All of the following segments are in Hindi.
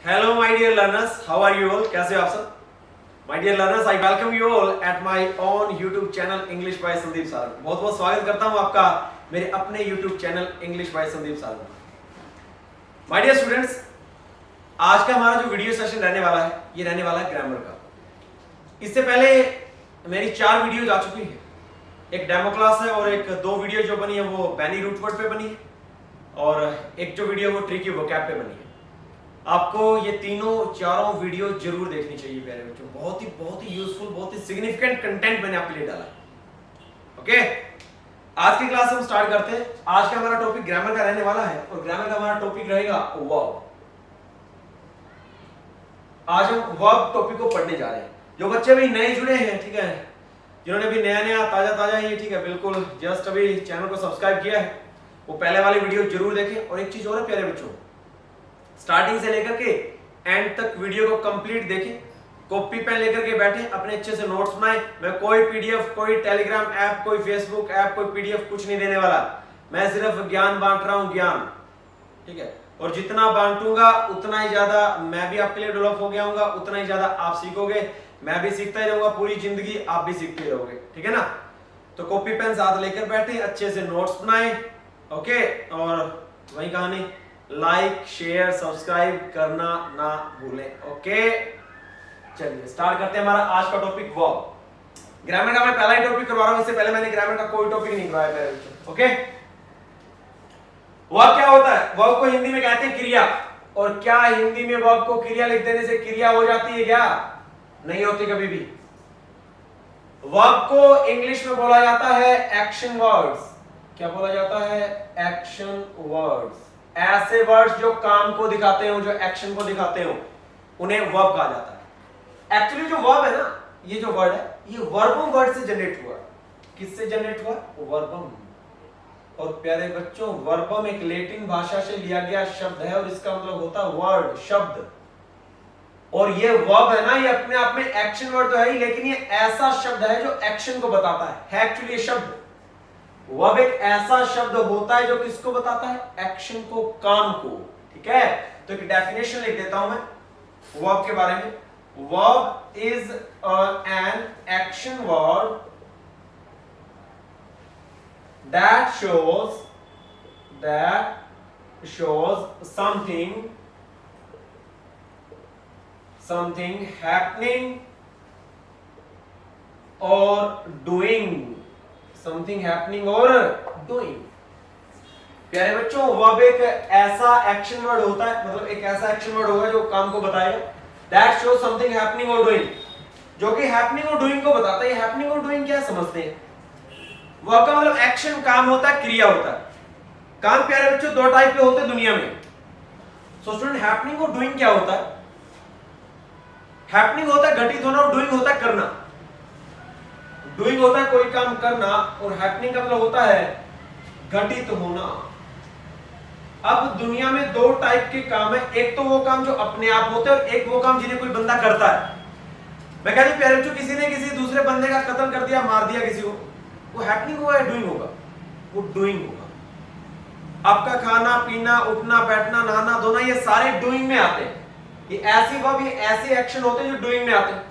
Hello, my dear learners. How are you all? कैसे हो आप सब? My dear learners, I welcome you all at my own YouTube channel English by Sandeep Sarang. बहुत बहुत स्वागत करता हूँ आपका मेरे अपने YouTube channel English by Sandeep Sarang. My dear students, आज का हमारा जो वीडियो सेशन रहने वाला है, ये रहने वाला है ग्रामर का. इससे पहले मेरी 4 वीडियोज आ चुकी हैं. एक डेमो क्लास है और एक 2 वीडियो जो बनी है वो बैनी रूट वर्ड पे बनी है और एक जो वीडियो वो ट्रिकी वोकैब पे बनी है. आपको ये चारों वीडियो जरूर देखनी चाहिए प्यारे बच्चों. बहुत ही यूजफुल, बहुत ही सिग्निफिकेंट कंटेंट मैंने आपके लिए डाला है. ओके, आज की क्लास हम स्टार्ट करते हैं. आज का हमारा टॉपिक ग्रामर का रहने वाला है और ग्रामर का हमारा टॉपिक रहेगा वर्ब. आज हम वर्ब टॉपिक को पढ़ने जा रहे हैं. जो बच्चे भी नए जुड़े हैं, ठीक है, जिन्होंने भी नया ताजा ये, ठीक है, बिल्कुल जस्ट अभी चैनल को सब्सक्राइब किया है, वो पहले वाली वीडियो जरूर देखें. और एक चीज और है प्यारे बच्चों, स्टार्टिंग से लेकर के एंड तक वीडियो को कंप्लीट देखें. कॉपी पेन लेकर के बैठे, अपने अच्छे से नोट्स बनाएं. मैं कोई पीडीएफ, कोई टेलीग्राम ऐप, कोई फेसबुक ऐप, कोई पीडीएफ कुछ नहीं देने वाला. मैं सिर्फ ज्ञान बांट रहा हूं, ज्ञान, ठीक है. और जितना बांटूंगा उतना ही ज्यादा मैं भी आपके लिए डेवलप हो गया हूंगा, उतना ही ज्यादा आप सीखोगे. मैं भी सीखता ही रहूंगा पूरी जिंदगी, आप भी सीखते रहोगे, ठीक है ना. तो कॉपी पेन साथ लेकर बैठे, अच्छे से नोट्स बनाएं. ओके, और वही कहानी, लाइक शेयर सब्सक्राइब करना ना भूलें. ओके, चलिए स्टार्ट करते हैं हमारा आज का टॉपिक वर्ब. ग्रामर का मैं पहला ही टॉपिक करवा रहा हूं. इससे पहले मैंने ग्रामर का कोई टॉपिक नहीं करवाया पहले बच्चों. ओके, वर्ब क्या होता है? वर्ब को हिंदी में कहते हैं क्रिया. और क्या हिंदी में वर्ब को क्रिया लिख देने से क्रिया हो जाती है? क्या नहीं होती कभी भी. वर्ब को इंग्लिश में बोला जाता है एक्शन वर्ड्स. क्या बोला जाता है? Action words. ऐसे वर्ड्स जो काम को दिखाते हो, जो एक्शन को दिखाते हो, उन्हें वर्ब कहा जाता है. एक्चुअली जो वर्ब है ना, ये जो वर्ड है, ये वर्बम वर्ड से जनरेट हुआ. किससे जनरेट हुआ? वर्बम. और प्यारे बच्चों, वर्बम एक लैटिन भाषा से लिया गया शब्द है और इसका मतलब होता है वर्ड, शब्द. और ये वर्ब है ना, ये अपने आप में एक्शन वर्ड तो है ही, लेकिन ये ऐसा शब्द है जो एक्शन को बताता है एक्चुअली ये शब्द. वर्ब एक ऐसा शब्द होता है जो किसको बताता है? एक्शन को, काम को. ठीक है, तो एक डेफिनेशन लिख देता हूं मैं वर्ब के बारे में. Verb is an action word that shows something happening or doing. Something happening और डूइंग. प्यारे बच्चों, वर्ब एक ऐसा एक्शन वर्ड होता है, मतलब एक ऐसा एक्शन वर्ड होगा जो काम को बताएगा. दैट शोज समथिंग हैपनिंग और डूइंग, जो कि हैपनिंग और डूइंग को बताता है. हैपनिंग और डूइंग क्या समझते हैं? वर्ब का मतलब एक्शन, काम होता है, क्रिया होता है. काम प्यारे बच्चों 2 टाइप के होते हैं दुनिया में. सो स्टूडेंट, हैपनिंग और डूइंग क्या होता है? हैपनिंग होता है घटित होना और डूइंग होता है करना. डूइंग होता है कोई काम करना और हैपनिंग का मतलब होता है घटित होना. अब दुनिया में 2 टाइप के काम है. एक तो वो काम जो अपने आप होते हैं और एक वो काम जिन्हें कोई बंदा करता है. मैं कहता हूं प्यारे बच्चों, किसी ने किसी दूसरे बंदे का कत्ल कर दिया, मार दिया किसी को, वो हैपनिंग होगा या डूइंग होगा? वो डूइंग होगा. आपका खाना पीना, उठना बैठना, नहाना धोना, ये सारे डूइंग में आते हैं. ये ऐसी वर्ब, ये ऐसे एक्शन होते हैं जो डूइंग में आते हैं,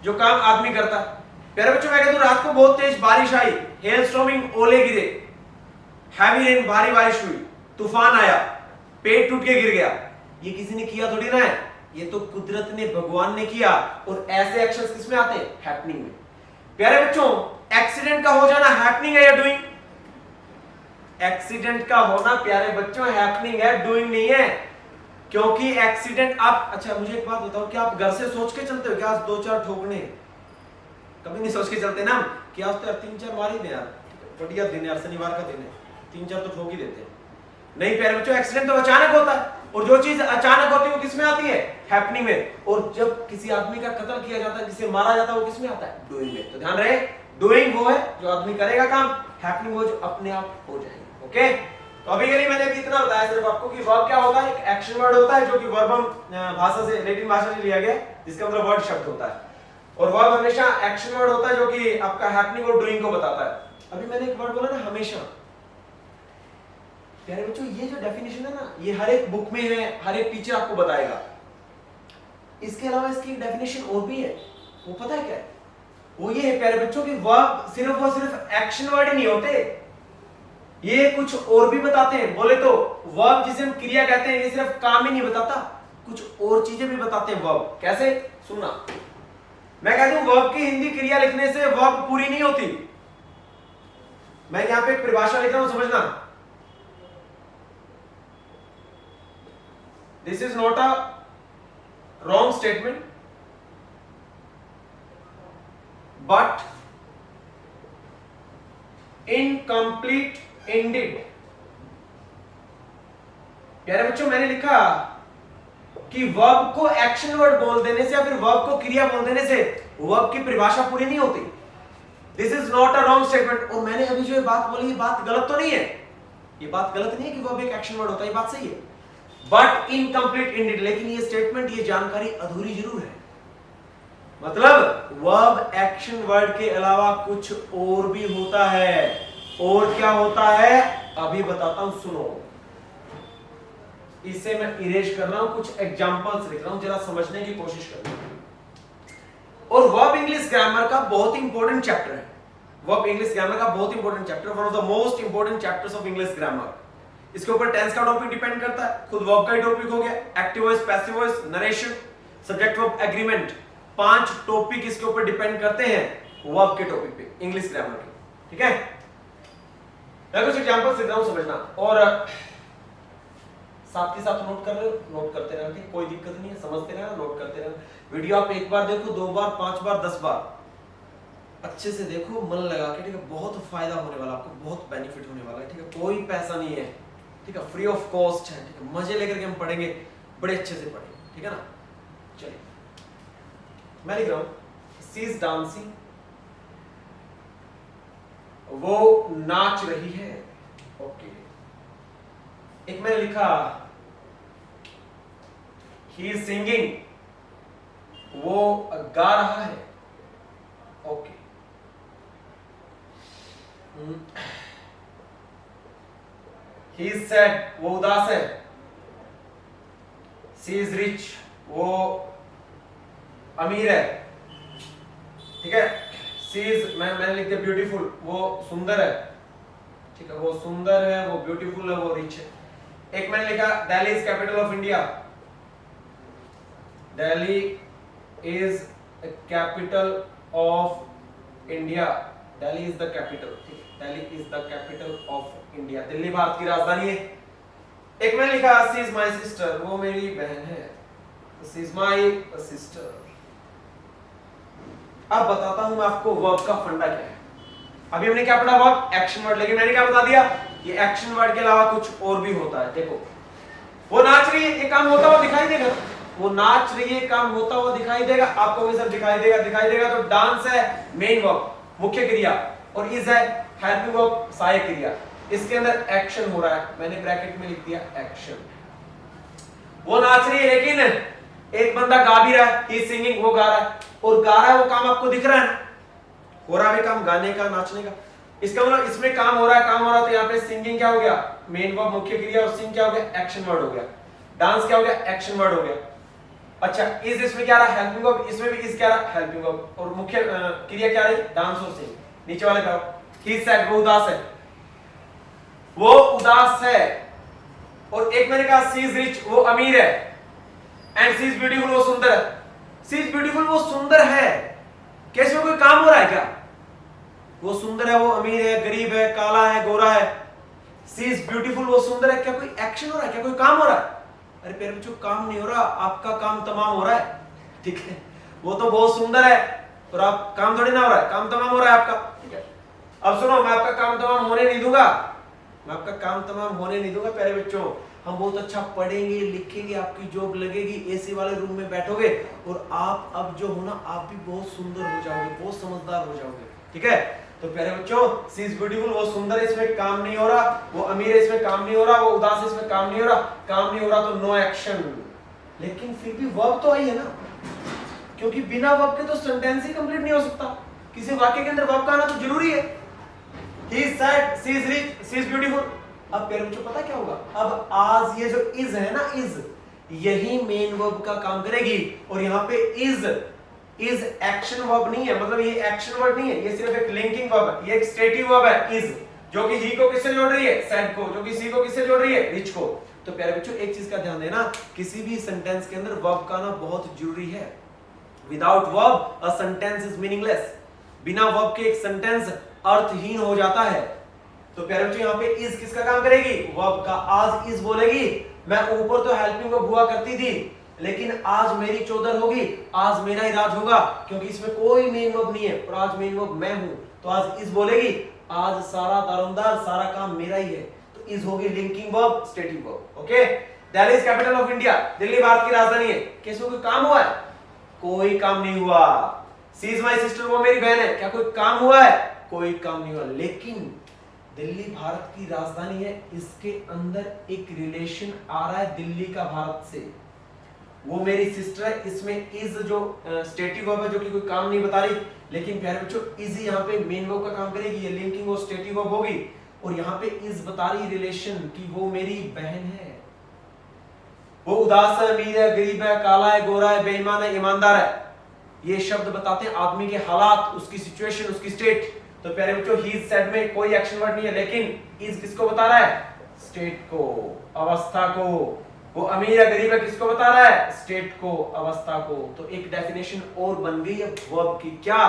जो काम आदमी करता है. प्यारे बच्चों, मैं कहता हूं रात को बहुत तेज बारिश आई, हेल स्टॉर्मिंग, ओले गिरे, हैवी रेन, भारी बारिश हुई, तूफान आया, पेड़ टूट के गिर गया. ये किसी ने किया थोड़ी ना है, ये तो कुदरत ने, भगवान ने किया. और ऐसे एक्शंस किस में आते हैं? हैपनिंग में. प्यारे बच्चों, एक्सीडेंट का हो जाना हैपनिंग है या डूइंग? एक्सीडेंट का होना प्यारे बच्चों हैपनिंग है, डूइंग नहीं है. क्योंकि एक्सीडेंट आप, अच्छा मुझे एक बात बताओ, क्या आप घर से सोच के चलते हो क्या आज 2-4 ठोकने? कभी नहीं सोच के चलते ना कि आज तो 3-4 मार ही दे यार, बढ़िया दिन यार, शनिवार का दिन है, 3-4 तो ठोक ही देते हैं. नहीं प्यारे बच्चों, एक्सीडेंट तो अचानक होता है और जो चीज अचानक होती है वो किसमें आती है? हैपनिंग में. और जब किसी आदमी का कत्ल किया जाता है, जिसे मारा जाता है, वो किसमें आता है? डूइंग में. तो ध्यान रहे, डूइंग वो है जो आदमी करेगा काम, हैपनिंग वो जो अपने आप हो जाएगा. ओके, तो अभी के लिए मैंने अभी इतना बताया सिर्फ आपको कि वर्ब क्या होता है. एक एक्शन वर्ड होता है जो कि वर्बम भाषा से, लैटिन भाषा से लिया गया, जिसका मतलब वर्ड शब्द होता है. और वर्ब हमेशा एक्शन वर्ड होता है जो कि आपका हैपनिंग और डूइंग को बताता है. अभी मैंने एक वर्ड बोला ना, हमेशा. प्यारे बच्चों ये जो डेफिनेशन है ना, ये हर एक बुक में है, हर एक टीचर आपको बताएगा। इसके अलावा इसकी एक डेफिनेशन और भी है, वो पता है क्या है? वो ये है प्यारे बच्चों कि वर्ब सिर्फ और सिर्फ एक्शन वर्ड ही नहीं होते, ये कुछ और भी बताते हैं। बोले तो वर्ब जिसे हम क्रिया कहते हैं, ये सिर्फ काम ही नहीं बताता, कुछ और चीजें भी बताते हैं वर्ब। कैसे? सुनना, मैं कहता हूं वर्ब की हिंदी क्रिया लिखने से वर्ब पूरी नहीं होती। मैं यहां पे एक परिभाषा लिख रहा हूं, समझना। This is not a wrong statement, but incomplete ended. प्यारे बच्चों मैंने लिखा कि वर्ब को एक्शन वर्ड बोल देने से या फिर वर्ब को क्रिया बोल देने से वर्ब की परिभाषा पूरी नहीं होती। This is not a wrong statement. और मैंने अभी जो ये बात बोली, ये बात गलत तो नहीं है, ये बात गलत नहीं है कि वर्ब एक एक्शन वर्ड होता है, ये बात सही है, बट इनकम्प्लीट इंडेड। लेकिन ये स्टेटमेंट, ये जानकारी अधूरी जरूर है। मतलब वर्ब एक्शन वर्ड के अलावा कुछ और भी होता है। और क्या होता है अभी बताता हूं, सुनो। इसे मैं इरेज कर रहा हूं, कुछ एग्जांपल्स लिख रहा हूं, जरा समझने की कोशिश करना। और वर्ब इंग्लिश ग्रामर का बहुत ही इंपॉर्टेंट चैप्टर है। वर्ब इंग्लिश ग्रामर का बहुत important chapter, one of the most important chapters of English grammar. इसके ऊपर टेंस का टॉपिक डिपेंड करता है, खुद वर्ब का ही टॉपिक हो गया, active voice, passive voice, narration, subject verb, agreement, 5 topic इसके ऊपर डिपेंड करते हैं वर्ब के टॉपिक पे, इंग्लिश ग्रामर के। ठीक है, मैं कुछ एग्जांपल्स लिख रहा हूं, समझना। और साथ के साथ नोट कर रहे हो, नोट करते रहना, ठीक, कोई दिक्कत नहीं है, समझते रहना, नोट करते रहना। वीडियो आप एक बार देखो, 2 बार, 5 बार, 10 बार अच्छे से देखो, मन लगा के, ठीक है। बहुत फायदा होने वाला, आपको बहुत बेनिफिट होने वाला है, ठीक है। कोई पैसा नहीं है, ठीक है, फ्री ऑफ कॉस्ट है, ठीक है। मजे लेकर के हम पढ़ेंगे, बड़े अच्छे से पढ़ेंगे, ठीक है ना। चलिए मैं लिख रहा हूं, शी इज डांसिंग, वो नाच रही है। ओके। एक मैंने लिखा ही इज सिंगिंग, वो गा रहा है। ओके। ही इज सैड, वो उदास है। शी इज रिच, वो अमीर है, ठीक है। शी इज, मैंने लिख दिया ब्यूटीफुल, वो सुंदर है, ठीक है। वो सुंदर है, वो ब्यूटीफुल है, वो रिच है। एक मैंने लिखा Delhi is capital of India, Delhi is capital of India, Delhi is the capital, ठीक है। Delhi is the capital of India, Delhi Bharat की राजधानी है। एक मैंने लिखा शी इज माय सिस्टर, वो मेरी बहन है, शी इज माय सिस्टर। अब बताता हूं मैं आपको वर्ब का फंडा क्या है। अभी हमने क्या पढ़ा, वर्ब एक्शन वर्ड, लेकिन मैंने क्या बता दिया, ये एक्शन वर्ड के अलावा कुछ और भी होता है। देखो, वो नाच रही है, ये काम होता हुआ दिखाई देगा, वो नाच रही है, काम होता हुआ दिखाई देगा आपको, भी सब दिखाई देगा, दिखाई देगा। तो डांस है मेन वर्ब, मुख्य क्रिया, और इज है हेल्पिंग वर्ब, सहायक क्रिया। इसके अंदर एक्शन हो रहा है, मैंने ब्रैकेट में लिख दिया एक्शन। वो नाच रही है, लेकिन एक बंदा गा भी रहा है, ही इज सिंगिंग, वो गा रहा है, और गा रहा है वो काम आपको दिख रहा है, हो रहा है काम गाने का, नाचने का। इसका मतलब इसमें काम हो रहा है, काम हो रहा है, तो यहाँ पे सिंगिंग क्या हो गया, मेन वर्ब, मुख्य क्रिया, और सिंग क्या हो गया, एक्शन वर्ड हो गया। डांस क्या हो गया, एक्शन वर्ड हो गया। अच्छा, इज इसमें क्या रहा, हेल्पिंग वर्ब, इसमें भी इज क्या रहा, हेल्पिंग वर्ब, और मुख्य क्रिया क्या रही, डांस और सिंग। नीचे वाले का ही इज सैड, वो उदास है, वो उदास है। और एक मैंने कहा शी इज रिच, वो अमीर है, एंड शी इज ब्यूटीफुल, वो सुंदर है। शी इज ब्यूटीफुल, वो सुंदर है, कैसे में कोई काम हो रहा है क्या, वो सुंदर है, वो अमीर है, गरीब है, काला है, गोरा है। शी इज ब्यूटीफुल, वो सुंदर है, क्या कोई एक्शन हो रहा है, क्या कोई काम हो रहा है? अरे प्यारे बच्चों, काम नहीं हो रहा, आपका काम तमाम हो रहा है, ठीक है। वो तो बहुत सुंदर है और आप काम थोड़ी ना हो रहा है, काम तमाम हो रहा है आपका, ठीक है। अब सुनो, मैं आपका काम तमाम होने नहीं दूंगा, मैं आपका काम तमाम होने नहीं दूंगा प्यारे बच्चों। हम बहुत अच्छा पढ़ेंगे, लिखेंगे, आपकी जॉब लगेगी, एसी वाले रूम में बैठोगे, और आप अब जो हो ना, आप भी बहुत सुंदर हो जाओगे, बहुत समझदार हो जाओगे, ठीक है। तो प्यारे बच्चों, शी इज ब्यूटीफुल, वो सुंदर है, इसमें काम नहीं हो रहा, वो अमीर है, इसमें काम नहीं हो रहा, वो उदास है, इसमें काम नहीं हो रहा, काम नहीं हो रहा, तो नो एक्शन। लेकिन फिर भी वर्ब तो आई है ना, क्योंकि बिना वर्ब के तो सेंटेंस ही कंप्लीट नहीं हो सकता, किसी वाक्य के अंदर वर्ब का आना तो जरूरी है। He is sad, she is rich, she is beautiful, अब प्यारे बच्चों पता क्या होगा, अब आज ये जो इज है ना, इज यही मेन वर्ब का काम करेगी। और यहाँ पे इज एक्शन वर्ब नहीं है, मतलब ये एक्शन वर्ब नहीं है, ये सिर्फ एक लिंकिंग वर्ब है, ये एक स्टेटिव वर्ब है इज, जो कि ही को किससे जोड़ रही है, सेड को, जो कि सी को किससे जोड़ रही है, रिच को। तो प्यारे बच्चों एक चीज का ध्यान देना, किसी भी सेंटेंस के अंदर वर्ब का आना बहुत जरूरी है। Without verb a sentence is meaningless. बिना वर्ब के एक सेंटेंस अर्थहीन हो जाता है। तो प्यारे बच्चों यहाँ पे इज किसका काम करेगी, वर्ब का। आज इज बोलेगी, मैं ऊपर तो हेल्पिंग वर्ब हुआ करती थी, लेकिन आज मेरी चौधर होगी, आज मेरा ही राज होगा, क्योंकि इसमें कोई मेन वर्ब नहीं है और आज मेन वर्ब मैं हूं। तो आज इज बोलेगी, आज सारा दारोमदार, सारा काम मेरा ही है। तो इज होगी linking verb, stative verb. Okay, Delhi is capital of India, Delhi Bharat की राजधानी है। किसमें कोई काम हुआ है, कोई काम नहीं हुआ। सी इज माई सिस्टर, वो मेरी बहन है, क्या कोई काम हुआ है, कोई काम नहीं हुआ। लेकिन दिल्ली भारत की राजधानी है, इसके अंदर एक रिलेशन आ रहा है दिल्ली का भारत से, वो मेरी सिस्टर है। इसमें इज जो स्टेटिव वर्ब है, जो कि कोई काम नहीं बता रही, लेकिन प्यारे बच्चों इज यहाँ पे मेन वर्ब का काम करेगी, ये लिंकिंग और स्टेटिव वर्ब होगी। और यहाँ पे इज बता रही रिलेशन कि वो मेरी बहन है, वो उदास है, अमीर है, गरीब है, काला है, गोरा है, बेईमान है, ईमानदार है। ये शब्द बताते हैं आदमी के हालात, उसकी सिचुएशन, उसकी स्टेट। तो प्यारे बच्चों ही इज सेड में कोई एक्शन वर्ड नहीं है, लेकिन इज किसको बता रहा है, स्टेट को, अवस्था को। वो अमीर है, गरीब है, किसको बता रहा है, स्टेट को, अवस्था को। तो एक डेफिनेशन और बन गई है वर्ब की। क्या,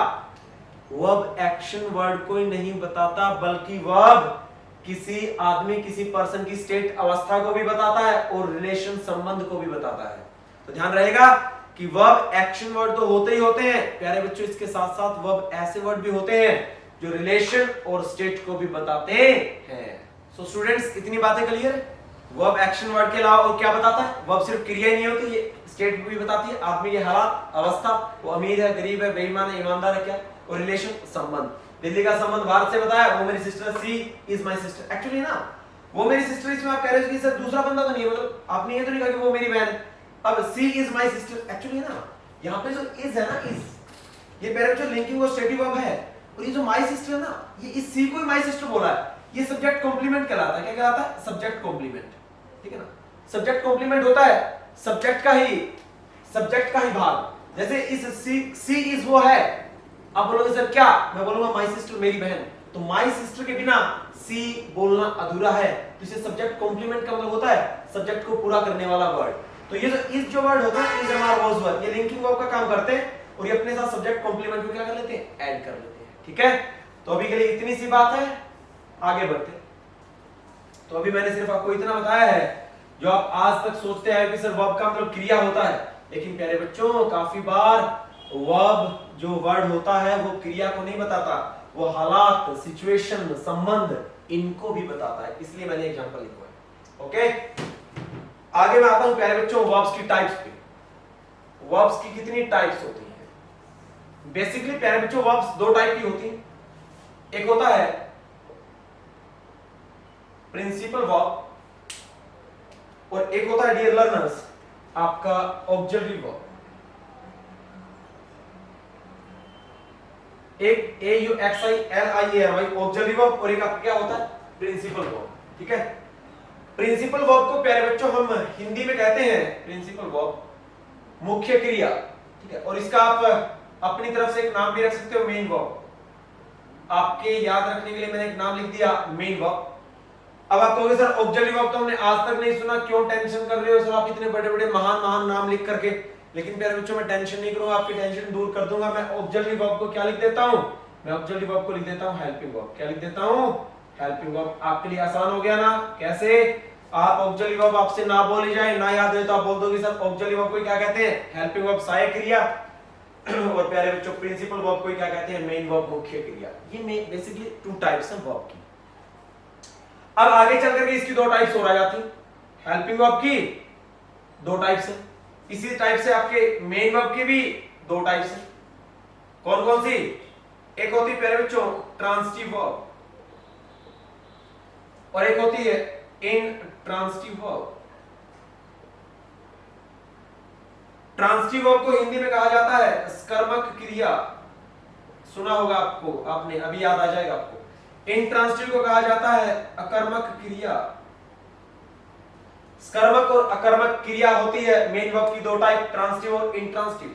वर्ब एक्शन वर्ड को ही नहीं बताता, बल्कि वर्ब किसी आदमी, किसी पर्सन की स्टेट, अवस्था को भी बताता है और रिलेशन, संबंध को भी बताता है। तो ध्यान रहेगा कि वर्ब एक्शन वर्ड तो होते ही होते हैं प्यारे बच्चों, इसके साथ साथ वर्ब ऐसे वर्ड भी होते हैं जो रिलेशन और स्टेट को भी बताते हैं। सो स्टूडेंट्स, इतनी बातें क्लियर है। वर्ब एक्शन वर्ड के अलावा और क्या बताता है, वर्ब सिर्फ क्रिया ही नहीं होती, ये स्टेट भी बताती है, आदमी के हालात, अवस्था, वो अमीर है, गरीब है, बेईमान है, ईमानदार है, क्या, और रिलेशन, संबंध। दिल्ली का संबंध भारत से बताया, वो मेरी sister, she is my sister. Actually ना वो मेरी सिस्टर, इसमें आप कह रहे हो कि सर दूसरा बंदा तो नहीं है, मतलब आपने ये तो नहीं कहा कि वो मेरी बहन है। अब सी इज माय सिस्टर, एक्चुअली ना यहाँ पे जो इज है ना, इज ये पहले जो लिंकिंग और स्टेटिव वर्ब है, और ये जो माय सिस्टर है ना, ये इस सी को ही माय सिस्टर बोला है, ये सब्जेक्ट कॉम्प्लीमेंट कहलाता है। क्या कहलाता है, सब्जेक्ट कॉम्प्लीमेंट, ठीक है ना। सब्जेक्ट कॉम्प्लीमेंट होता है सब्जेक्ट का ही भाग। जैसे इस सी इज वो है, आप बोलोगे सर क्या, मैं बोलूंगा माय सिस्टर, मेरी बहन। तो माय सिस्टर के बिना सी बोलना अधूरा है, तो इसे सब्जेक्ट कॉम्प्लीमेंट का मतलब होता है सब्जेक्ट को पूरा करने वाला वर्ड। तो ये जो इज जो वर्ड होता है, इज हमारा वॉज वर्ड, ये लिंकिंग वर्ब का काम करते हैं और ये अपने साथ सब्जेक्ट कॉम्प्लीमेंट को क्या कर लेते हैं, ऐड कर लेते हैं। ठीक है, तो अभी के लिए इतनी सी बात है, आगे बढ़ते हैं। तो अभी मैंने सिर्फ आपको इतना बताया है जो आप आज तक सोचते हैं कि सर वर्ब का मतलब क्रिया होता है, लेकिन प्यारे बच्चों काफी बार वर्ब जो वर्ड होता है वो क्रिया को नहीं बताता, वो हालात, सिचुएशन, संबंध, इनको भी बताता है, इसलिए मैंने एग्जांपल लिखा है। ओके, आगे मैं आता हूं प्यारे बच्चों वर्ब्स की टाइप्स पे। वर्ब्स की कितनी टाइप्स होती हैं? बेसिकली प्यारे बच्चों वर्ब्स दो टाइप की होती हैं, एक होता है प्रिंसिपल वर्ब और एक होता है डियर लर्नर्स आपका ऑक्सिलरी वर्ब। एक AUXILIARY ऑक्सिलरी वर्ब और एक आपका क्या होता है, प्रिंसिपल वर्ब। ठीक है, प्रिंसिपल वर्ब को प्यारे बच्चों हम हिंदी में कहते हैं प्रिंसिपल वर्ब, मुख्य क्रिया। ठीक है, और इसका आप अपनी तरफ से एक नाम भी रख सकते हो, मेन वर्ब। आपके याद रखने के लिए मैंने एक नाम लिख दिया, मेन वर्ब। अब आप कहोगे सर ऑक्सिलरी वर्ब तो हमने आज तक नहीं सुना, क्यों टेंशन कर रहे हो सर आप इतने बड़े बड़े महान नाम लिख करके। लेकिन प्यारे बच्चों मैं टेंशन नहीं करूंगा, आपकी टेंशन दूर कर दूंगा। मैं ऑक्सिलरी वर्ब को क्या लिख देता हूं, मैं ऑक्सिलरी वर्ब को लिख देता हूं हेल्पिंग वर्ब। क्या लिख देता हूं, हेल्पिंग वर्ब। आपके लिए आसान हो गया ना, कैसे आप ऑक्सिलरी वर्ब आपसे ना बोली जाए, ना याद रहे तो आप बोल दोगे सर ऑक्सिलरी वर्ब को क्या कहते हैं, हेल्पिंग वर्ब, सहायक क्रिया। और प्यारे बच्चों प्रिंसिपल वर्ब को क्या कहते हैं, मेन वर्ब, मुख्य क्रिया। ये बेसिकली टू टाइप्स हैं वर्ब की। अब आगे चल करके इसकी दो टाइप्स और आ जाती हैं, हेल्पिंग वर्ब की दो टाइप्स है, इसी टाइप से आपके मेन वर्ब की भी दो टाइप्स है। कौन कौन सी, एक होती है प्यारे बच्चों ट्रांजिटिव वर्ब और एक होती है इनट्रांजिटिव वर्ब। ट्रांजिटिव वर्ब को हिंदी में कहा जाता है स्कर्मक क्रिया, सुना होगा आपको, आपने अभी याद आ जाएगा आपको। इंट्रांसिटिव को कहा जाता है अकर्मक क्रिया। कर्मक और अकर्मक क्रिया होती है मेन वर्ब की दो टाइप, ट्रांसिटिव और इंट्रांसिटिव।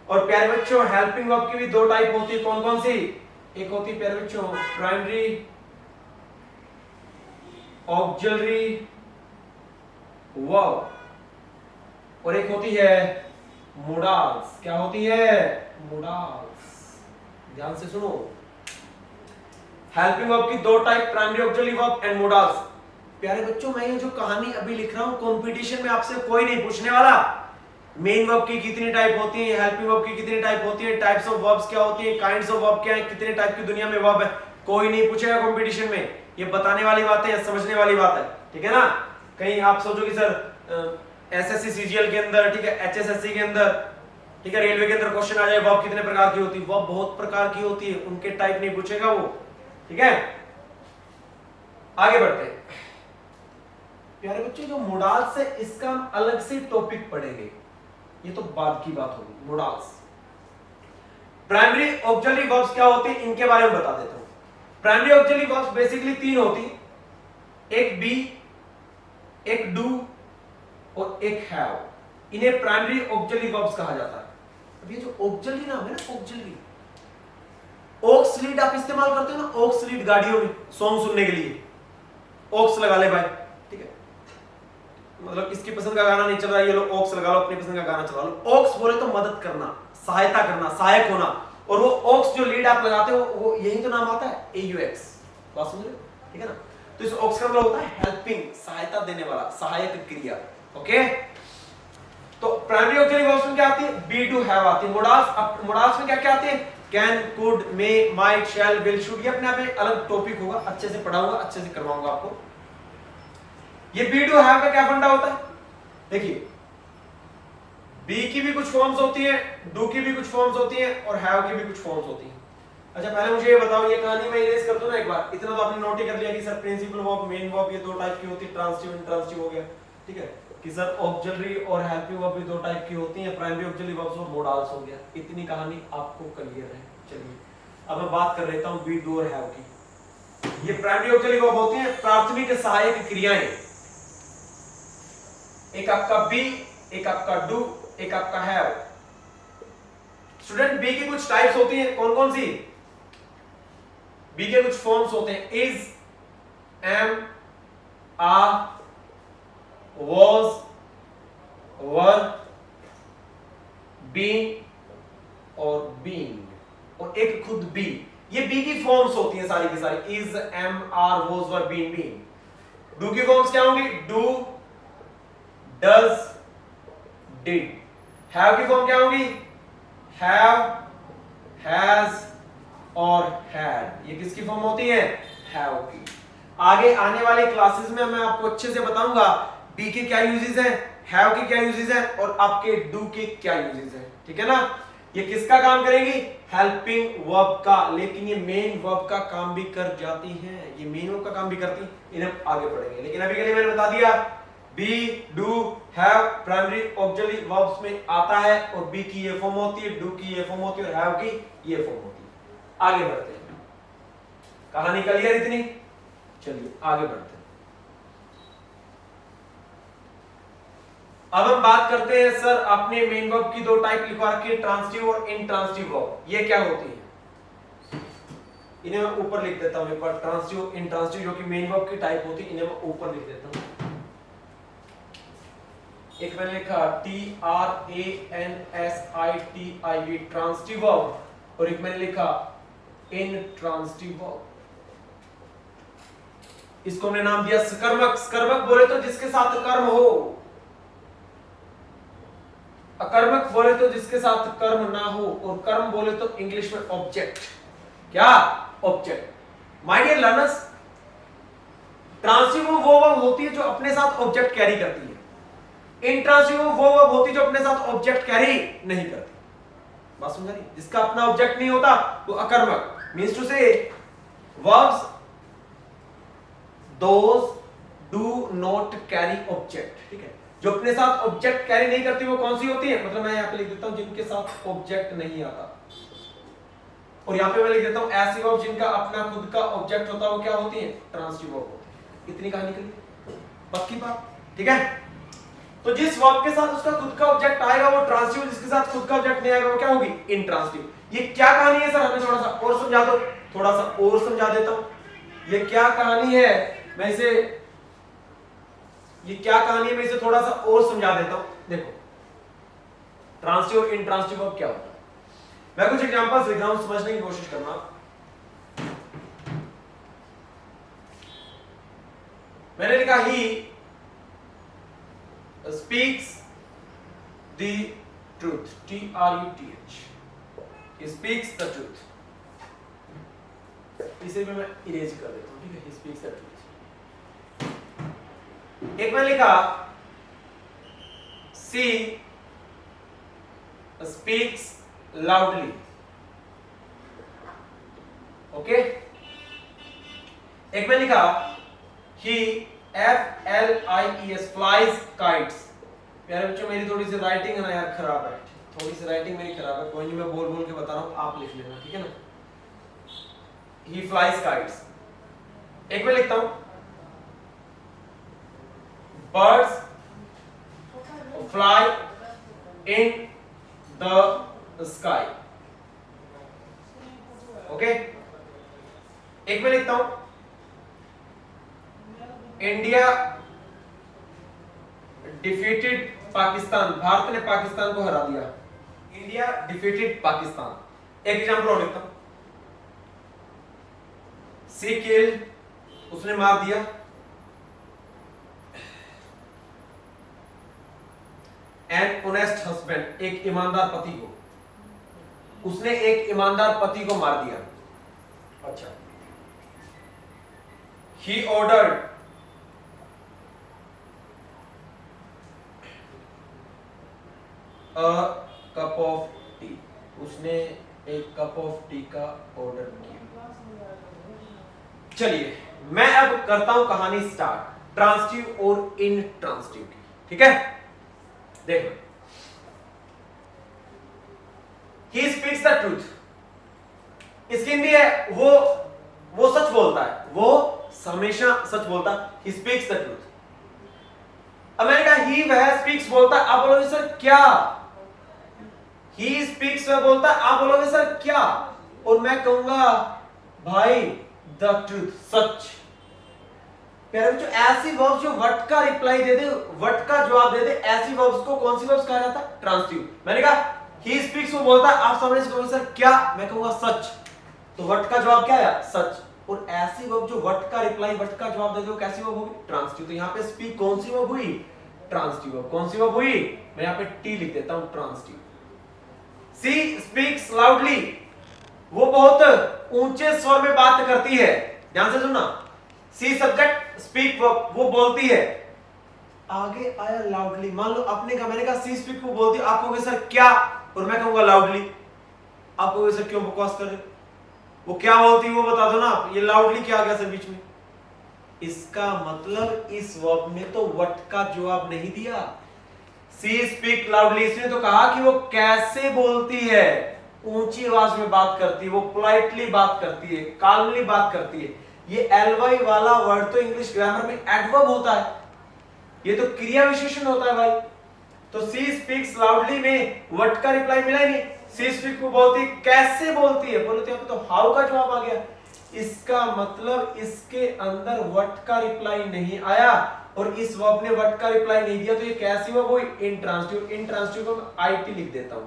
और प्यारे बच्चों हेल्पिंग वर्ब की भी दो टाइप होती है, कौन कौन सी? एक होती है प्यारे बच्चों प्राइमरी ऑक्सिलरी वर्ब, और एक होती है मोडाल्स। क्या होती है? मोडाल्स। ध्यान से सुनो, हेल्पिंग वर्ब की दो type, primary auxiliary verb and modals. प्यारे बच्चों मैं ये जो कहानी अभी लिख रहा हूं कंपटीशन में आपसे कोई नहीं पूछने वाला मेन वर्ब की कितनी टाइप होती है, हेल्पिंग वर्ब की कितनी टाइप होती है, टाइप्स ऑफ वर्ब्स क्या होती है, काइंड्स ऑफ वर्ब क्या है, कितने टाइप की दुनिया में वर्ब है, कोई नहीं पूछेगा कंपटीशन में। ये बताने वाली बात है, समझने वाली बात है, ठीक है ना। कहीं आप सोचो कि सर एसएससी सीजीएल के अंदर, ठीक है, एचएसएससी के अंदर, ठीक है, रेलवे के अंदर क्वेश्चन आ जाए वर्ब कितने प्रकार की होती है, वर्ब बहुत प्रकार की होती है, उनके टाइप नहीं पूछेगा वो, ठीक है। आगे बढ़ते हैं प्यारे बच्चों, जो मोडाल्स है इसका हम अलग से टॉपिक पढ़ेंगे, ये तो बाद की बात होगी। मोडाल्स, प्राइमरी ऑक्सिलरी वर्ब्स क्या होते हैं इनके बारे में बता देता हूं। प्राइमरी ऑक्सिलरी वर्ब्स बेसिकली तीन होती, एक बी, एक डू और एक हैव। इन्हें प्राइमरी ऑक्सिलरी वर्ब्स कहा जाता है। अब ये जो ऑक्सिलरी नाम है ना, ऑक्सिलरी, ओक्स लीड आप इस्तेमाल करते हो ना, ओक्स लीड गाड़ियों में सॉन्ग सुनने के लिए ओक्स लगा ले भाई, ठीक है, मतलब इसकी पसंद का गाना नहीं चल रहा है, ये लो ओक्स लगा लो, अपनी पसंद का गाना चला लो। ओक्स बोले तो मदद करना, सहायता करना, सहायक होना, और वो ओक्स जो लीड आप लगाते हो वो यही तो नाम आता है AUX। बात समझ रहे हो, ठीक है ना। तो इस ओक्स का मतलब होता है हेल्पिंग, सहायता देने वाला, सहायक क्रिया, ओके। तो प्राइमरी ऑक्सिलरी वर्ब्स में क्या आती है? बी टू हैव आती है। मोडाल्स, मोडाल्स में क्या क्या आती है? Can, could, may, might, shall, will, should. ये अपने आप में अलग टॉपिक होगा, अच्छे से पढ़ाऊंगा, अच्छे से करवाऊंगा आपको। ये बी टू हैव का क्या फंडा होता है? देखिए बी की भी कुछ फॉर्म्स होती है, डू की भी कुछ फॉर्म्स होती है, और हैव की भी कुछ फॉर्म्स होती है। अच्छा पहले मुझे ये बताओ, ये कहानी मैं इरेज कर दूं ना एक बार, इतना तो आपने नोट ही कर लिया कि sir principal verb, main verb ये दो टाइप की होती है, ट्रांसिटिव इंट्रांसिटिव हो गया, ठीक है, कि सर ऑक्सिलरी और हेल्पिंग वर्ब भी दो टाइप की होती हैं, प्राइमरी ऑक्सिलरी वर्ब्स और मोडाल्स हो गया। इतनी कहानी आपको क्लियर है। चलिए अब मैं बात कर लेता हूं बी, डू और हैव की। ये प्राइमरी ऑक्सिलरी वर्ब होती हैं, प्राथमिक सहायक क्रियाएं। एक आपका बी, एक आपका डू, एक आपका हैव। स्टूडेंट बी की कुछ टाइप्स होती हैं, कौन कौन सी? बी के कुछ फॉर्म्स होते हैं, is, am, are, was, were, being और being, और एक खुद बी। ये बी की फॉर्म्स होती हैं सारी की सारी, is, am, are, was, were, being। Do की फॉर्म्स क्या होंगी? Do, does, did. हैव की फॉर्म क्या होगी? हैव, हैज और हैड। ये किसकी फॉर्म होती है? हैव की। आगे आने वाले क्लासेस में मैं आपको अच्छे से बताऊंगा बी के क्या यूजेस हैं, हैव के क्या यूजेस हैं, और आपके डू के क्या यूजेस हैं, ठीक है ना। ये किसका काम करेगी? हेल्पिंग वर्ब का, लेकिन ये मेन वर्ब का काम भी कर जाती हैं, ये मेन वर्ब का काम भी करती हैं, इन्हें आगे पढ़ेंगे। लेकिन अभी के लिए मैंने बता दिया be, do, have primary auxiliary verbs में आता है, और बी की ये फॉर्म होती है, डू की ये फॉर्म होती है, और हैव की ये फॉर्म होती है। आगे बढ़ते हैं, कहानी क्लियर इतनी? चलिए आगे बढ़ते हैं। अब हम बात करते हैं, सर आपने मेन वर्ब की दो टाइप लिखवा रखी है, ट्रांसिटिव और इंट्रांसिटिव वर्ब, ये क्या होती है? इन्हें मैं ऊपर लिख देता हूं एक बार, ट्रांसिटिव, इंट्रांसिटिव, जो कि मेन वर्ब की टाइप होती है, इन्हें मैं ऊपर लिख देता हूं। एक मैंने लिखा TRANSITIV ट्रांसिटिव वर्ब, और एक मैंने लिखा इंट्रांसिटिव वर्ब। इसको हमने नाम दिया सकर्मक। सकर्मक बोले तो जिसके साथ कर्म हो, अकर्मक बोले तो जिसके साथ कर्म ना हो, और कर्म बोले तो इंग्लिश में ऑब्जेक्ट। क्या? Object. My dear learners, transitive वो वर्ब होती है जो अपने साथ ऑब्जेक्ट कैरी करती है, इंट्रांसिटिव वो वर्ब होती है जो अपने साथ ऑब्जेक्ट कैरी नहीं करती। बात समझ रही? जिसका अपना ऑब्जेक्ट नहीं होता वो अकर्मक। मींस टू से verbs those do not carry object, ठीक है, जो अपने साथ ऑब्जेक्ट कैरी नहीं करती वो कौन सी होती है? मतलब मैं यहां पे लिख देता हूं जिनके साथ ऑब्जेक्ट नहीं आता। और यहाँ पे मैं लिख देता हूँ ऐसी वर्ब जिनका अपना खुद का ऑब्जेक्ट होता है वो क्या होती है, ट्रांजिटिव वर्ब होती है। इतनी कहानी करिए, पक्की बात, ठीक है। तो जिस वर्ब के साथ उसका खुद का ऑब्जेक्ट आएगा वो ट्रांजिटिव, जिसके साथ खुद का ऑब्जेक्ट नहीं आएगा वो क्या होगी, इंट्रांजिटिव। ये क्या कहानी है सर, हमें थोड़ा सा और समझा दो, थोड़ा सा और समझा देता हूं। ये क्या कहानी है, मैं इसे थोड़ा सा और समझा देता हूं। देखो ट्रांजिटिव और इंट्रांजिटिव वर्ब क्या होता है, मैं कुछ एग्जांपल्स लिख रहा हूं, समझने की कोशिश करना। मैंने लिखा ही speaks the truth, T-R-U-T-H, he speaks the truth। इसे भी मैं इरेज कर देता हूं, ठीक है, he speaks the truth। एक मैं लिखा she speaks loudly, ओके। एक मैं लिखा he FLIES flies kites। प्यारे बच्चों मेरी थोड़ी सी राइटिंग है ना यार खराब है, थोड़ी सी राइटिंग मेरी खराब है, कोई नहीं, मैं बोल बोल के बता रहा हूं, आप लिख लेना, ठीक है ना। He flies kites। एक मैं लिखता हूं birds fly in the sky, okay. एक मैं लिखता हूं इंडिया डिफीटेड पाकिस्तान, भारत ने पाकिस्तान को हरा दिया, इंडिया डिफीटेड पाकिस्तान। एक एग्जांपल और लिखता हूं सी किल्ड, उसने मार दिया, एन ऑनेस्ट हस्बैंड, एक ईमानदार पति को, उसने एक ईमानदार पति को मार दिया। अच्छा, he ordered a cup of T, उसने एक कप ऑफ टी का ऑर्डर किया। चलिए मैं अब करता हूं कहानी स्टार्ट, ट्रांजिटिव और इंट्रांजिटिव की, ठीक है। देखो ही स्पीक्स द ट्रूथ, इसकी हिंदी है वो सच बोलता है, वो हमेशा सच बोलता है, ही स्पीक्स द ट्रूथ। अब मैंने कहा ही वह स्पीक्स बोलता है, आप बोलोगे सर क्या, ही स्पीक्स वह बोलता है, आप बोलोगे सर क्या, और मैं कहूंगा भाई द ट्रूथ, सच। प्यारे बच्चों ऐसी वर्ब्स जो व्हाट का रिप्लाई दे दे, व्हाट का जवाब दे दे, ऐसी वर्ब्स को कौन सी वर्ब्स कहा जाता है, ट्रांजिटिव। मैंने कहा ही स्पीक्स वो बोलता है, आप सामने से कहोगे सर क्या, मैं कहूंगा सच, तो व्हाट का जवाब क्या है, सच। और ऐसी वर्ब जो व्हाट का रिप्लाई व्हाट का जवाब दे दे वो कैसी वर्ब होगी, ट्रांजिटिव। तो यहां पे स्पीक कौन सी वर्ब हुई, ट्रांजिटिव वर्ब। कौन सी वर्ब हुई, मैं यहां पे टी लिख देता हूं, ट्रांजिटिव। सी स्पीक्स लाउडली, वो बहुत ऊंचे स्वर में बात करती है, ध्यान से सुनना। सी सब्जेक्ट, स्पीक वर्ब, वो बोलती है, आगे आया लाउडली। मान लो आपने कहा, मैंने कहा सी स्पीक वो बोलती है, आप कहोगे सर क्या, और मैं कहूंगा लाउडली, आप कहोगे सर क्यों बकवास कर रहे, वो क्या बोलती है वो बता दो ना आप, ये लाउडली क्या आ गया सर बीच में। इसका मतलब इस वर्ब ने तो व्हाट का जवाब नहीं दिया। सी स्पीक लाउडली, इसने तो कहा कि वो कैसे बोलती है, ऊंची आवाज में बात करती है, वो पोलाइटली बात करती है, काल्मली बात करती है। ये एलवाई वाला वर्ड तो इंग्लिश ग्रामर में एडवर्ब होता है, ये तो क्रिया विशेषण होता है भाई। तो सी स्पीक्स लाउडली में व्हाट का रिप्लाई मिला ही नहीं, सी स्पीक को बोलती है, कैसे बोलती है, बोलते हैं तो हाउ का जवाब आ गया। इसका मतलब इसके अंदर व्हाट का रिप्लाई नहीं आया, और इस वर्ब ने व्हाट का रिप्लाई नहीं दिया, तो ये कैसी वर्ब हुई, इंट्रांजिटिव। इंट्रांजिटिव को मैं आईटी लिख देता हूं,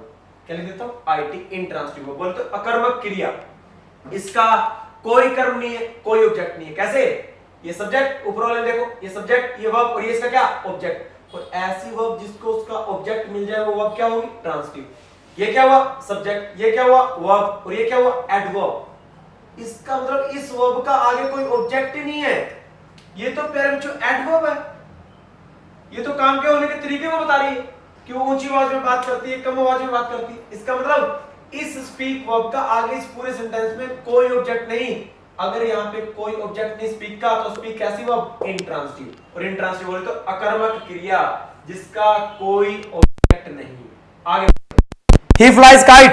क्या लिख देता हूं, आईटी, इंट्रांजिटिव वर्ब। बोलते अकर्मक क्रिया, इसका कोई कर्म नहीं है, कोई ऑब्जेक्ट नहीं है। कैसे, ये सब्जेक्ट ऊपर वाले देखो, ये सब्जेक्ट, ये वर्ब, और ये इसका क्या, ऑब्जेक्ट। और ऐसी वर्ब जिसको उसका ऑब्जेक्ट मिल जाए वो वर्ब क्या होगी, ट्रांजिटिव। ये क्या हुआ, सब्जेक्ट, ये क्या हुआ, वर्ब, और ये क्या हुआ, एडवर्ब। इसका मतलब इस वर्ब का आगे कोई ऑब्जेक्ट ही नहीं है, ये तो प्यारे बच्चों एडवर्ब है। ये तो काम के होने के तरीके को बता रही है कि वो ऊंची आवाज में बात करती है, कम आवाज में बात करती है। इसका मतलब इस स्पीक वर्ब का आगे इस पूरे सेंटेंस में कोई ऑब्जेक्ट नहीं। अगर यहाँ पे कोई ऑब्जेक्ट नहीं स्पीक का, तो स्पीक कैसी वर्ब, इंट्रांजिटिव। और इंट्रांजिटिव बोले तो अकर्मक क्रिया जिसका कोई ऑब्जेक्ट नहीं। आगे, ही फ्लाइज काइट,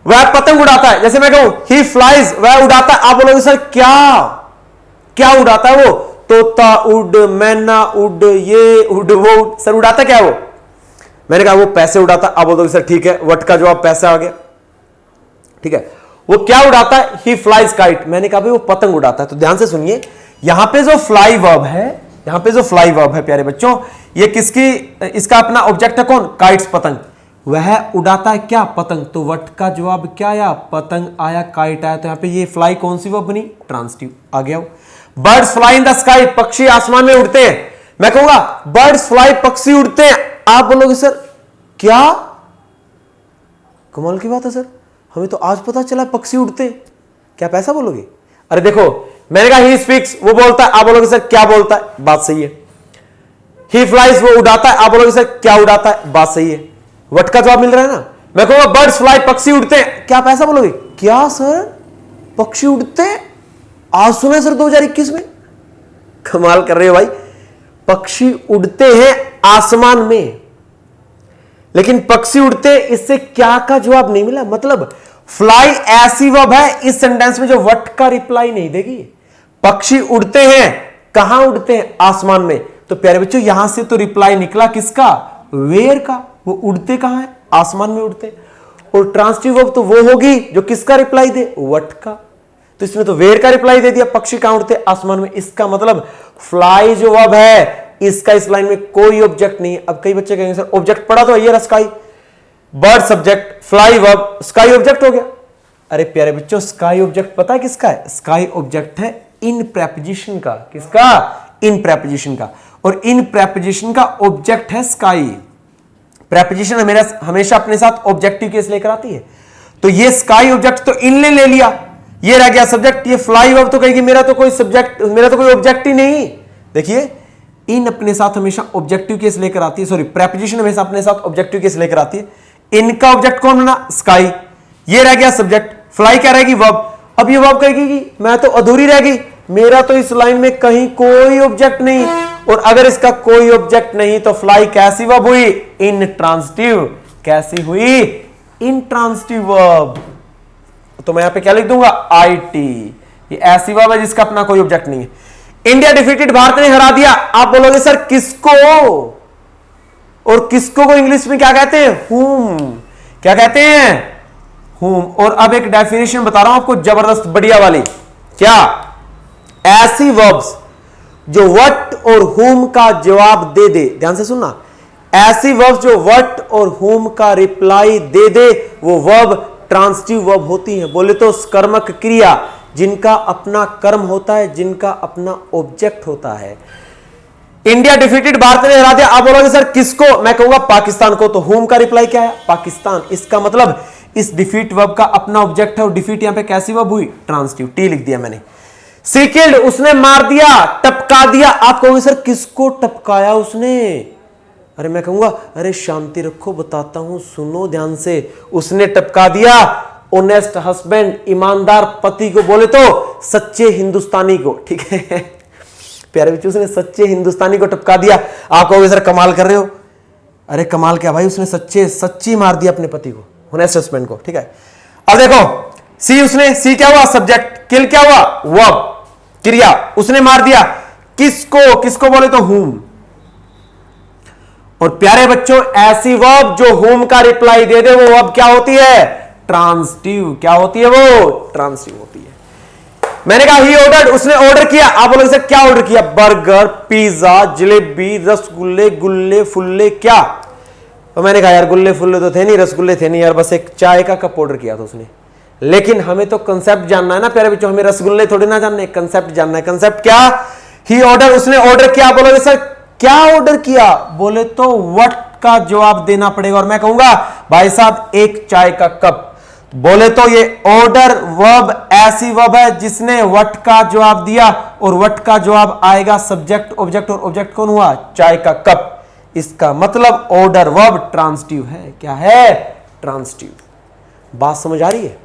वह पतंग उड़ाता है। जैसे मैं कहूं ही फ्लाइज, वह उड़ाता है, आप बोलोगे सर क्या क्या उड़ाता है वो? तोता उड़, मैना उड़, ये उड़, वो उड़। सर उड़ाता क्या है वो? मैंने कहा वो पैसे उड़ाता। आप बोलोगे सर ठीक है, वट का जवाब पैसा आ गया। ठीक है, वो क्या उड़ाता है? ही फ्लाइज काइट। मैंने कहा भाई वो पतंग उड़ाता है। तो ध्यान से सुनिए, यहां पे जो फ्लाई वर्ब है, यहां पे जो फ्लाई वर्ब है प्यारे बच्चों, ये किसकी, इसका अपना ऑब्जेक्ट है कौन? काइट्स, पतंग। वह उड़ाता है क्या? पतंग। तो वट का जवाब क्या आया? पतंग आया, काइट आया। तो यहां पे ये फ्लाई कौन सी वर्ब बनी? ट्रांसिटिव आ गया। Birds fly in the sky, पक्षी आसमान में उड़ते हैं। मैं कहूंगा बर्ड्स फ्लाई, पक्षी उड़ते हैं। आप बोलोगे सर क्या? कमाल की बात है सर, हमें तो आज पता चला पक्षी उड़ते। क्या पैसा बोलोगे? अरे देखो, मैंने कहा ही स्पीक्स, वो बोलता है। आप बोलोगे सर क्या बोलता है? बात सही है। ही फ्लाइज, वो उड़ाता है। आप बोलोगे सर क्या उड़ाता है? बात सही है। वट का जवाब मिल रहा है ना। मैं कहूंगा बर्ड्स फ्लाई, पक्षी उड़ते हैं। क्या पैसा बोलोगे? क्या सर पक्षी उड़ते हैं? आज सुना सर 2021 में। कमाल कर रहे हो भाई, पक्षी उड़ते हैं आसमान में, लेकिन पक्षी उड़ते, इससे क्या का जवाब नहीं मिला। मतलब फ्लाई ऐसी वर्ब है इस सेंटेंस में जो वट का रिप्लाई नहीं देगी। पक्षी उड़ते हैं, कहां उड़ते हैं? आसमान में। तो प्यारे बच्चों यहां से तो रिप्लाई निकला किसका? वेयर का। वो उड़ते कहां है? आसमान में उड़ते। और ट्रांसिटिव वर्ब तो वो होगी जो किसका रिप्लाई दे? वट का। तो इसमें तो वेयर का रिप्लाई दे दिया, पक्षी कहां उड़ते? आसमान में। इसका मतलब फ्लाई जो वर्ब है इसका इस लाइन में कोई ऑब्जेक्ट नहीं है। अब कई बच्चे कहेंगे सर ऑब्जेक्ट पढ़ा तो ये sky, bird subject, fly verb, sky object हो गया। अरे प्यारे बच्चों स्काई ऑब्जेक्ट पता है किसका है? स्काई ऑब्जेक्ट है इन प्रेपोजिशन का। किसका? इन प्रेपोजिशन का। और इन प्रेपोजिशन का ऑब्जेक्ट है स्काई। प्रेपोजिशन हमेशा अपने साथ ऑब्जेक्टिव केस लेकर आती है। तो ये स्काई ऑब्जेक्ट तो इन ले लिया, ये रह गया सब्जेक्ट। ये फ्लाई वर्ब तो कहेगी मेरा तो कोई सब्जेक्ट, मेरा तो कोई ऑब्जेक्ट ही नहीं। देखिए इन अपने साथ हमेशा ऑब्जेक्टिव केस लेकर आती है, सॉरी प्रेपोजिशन हमेशा अपने साथ ऑब्जेक्टिव केस लेकर आती है। इनका ऑब्जेक्ट कौन बना? स्काई। ये रह गया सब्जेक्ट। फ्लाई क्या रहेगी? वर्ब। अब ये वर्ब कहेगी कि मैं तो अधूरी रह गई, मेरा तो इस लाइन में कहीं कोई ऑब्जेक्ट नहीं। और अगर इसका कोई ऑब्जेक्ट नहीं तो फ्लाई कैसी वर्ब हुई? इंट्रांसिटिव। कैसी हुई? Intransitive verb. तो मैं यहां पे क्या लिख दूंगा? आईटी। ये ऐसी वर्ब है जिसका अपना कोई ऑब्जेक्ट नहीं है। इंडिया डिफीटेड, भारत ने हरा दिया। आप बोलोगे सर किसको? और किसको को इंग्लिश में क्या कहते हैं? हुम। क्या कहते हैं? हुम। और अब एक डेफिनेशन बता रहा हूं आपको जबरदस्त बढ़िया वाली। क्या? ऐसी वर्ब्स जो वट और हुम का जवाब दे दे, ध्यान से सुनना, ऐसी वर्ब्स जो वट और हुम का रिप्लाई दे दे वो वर्ब ट्रांसिटिव वर्ब होती हैं। बोले तो कर्मक क्रिया जिनका अपना कर्म होता है, जिनका अपना ऑब्जेक्ट होता है। इंडिया डिफीटेड, भारत ने हरा दिया। आप बोलोगे सर किसको? मैं कहूंगा पाकिस्तान को। तो होम का रिप्लाई क्या है? पाकिस्तान। इसका मतलब इस डिफीट वर्ब का अपना ऑब्जेक्ट है और डिफीट यहां पे कैसी वर्ब हुई? ट्रांसिटिव। टी लिख दिया मैंने। सी किल्ड, उसने मार दिया, टपका दिया। आप कहोगे सर किसको टपकाया उसने? अरे मैं कहूंगा अरे शांति रखो, बताता हूं, सुनो ध्यान से। उसने टपका दिया ऑनेस्ट हस्बैंड, ईमानदार पति को, बोले तो सच्चे हिंदुस्तानी को। ठीक है प्यारे बच्चों, उसने सच्चे हिंदुस्तानी को टपका दिया। आप कहोगे सर कमाल कर रहे हो। अरे कमाल क्या भाई, उसने सच्ची मार दिया अपने पति को, ऑनेस्ट हस्बैंड को। ठीक है, अब देखो सी, उसने, सी क्या हुआ? सब्जेक्ट। किल क्या हुआ? वर्ब, क्रिया। उसने मार दिया किसको? किसको बोले तो हुम। और प्यारे बच्चों ऐसी वर्ब जो हुम का रिप्लाई दे दे वो वर्ब क्या होती है? ट्रांसिटिव। क्या होती है वो? ट्रांसिटिव होती है। मैंने कहा ही ऑर्डर्ड, उसने ऑर्डर किया। आप बोलोगे सर क्या ऑर्डर किया? बर्गर, पिज्जा, जलेबी, रसगुल्ले, गुल्ले, फुल्ले, क्या? तो मैंने कहा यार गुल्ले फुल्ले तो थे नहीं, रसगुल्ले थे नहीं यार, बस एक चाय का कप ऑर्डर किया था उसने। लेकिन हमें तो कंसेप्ट जानना है ना प्यारे बच्चों, हमें रसगुल्ले थोड़ी ना जानने, कंसेप्ट जानना है। कंसेप्ट क्या? ही ऑर्डर, उसने ऑर्डर किया। बोलोगे सर क्या ऑर्डर किया? बोले तो व्हाट का जवाब देना पड़ेगा। और मैं कहूंगा भाई साहब एक चाय का कप। बोले तो ये ऑर्डर वर्ब ऐसी वर्ब है जिसने व्हाट का जवाब दिया और व्हाट का जवाब आएगा सब्जेक्ट ऑब्जेक्ट, और ऑब्जेक्ट कौन हुआ? चाय का कप। इसका मतलब ऑर्डर वर्ब ट्रांसिटिव है। क्या है? ट्रांसिटिव। बात समझ आ रही है?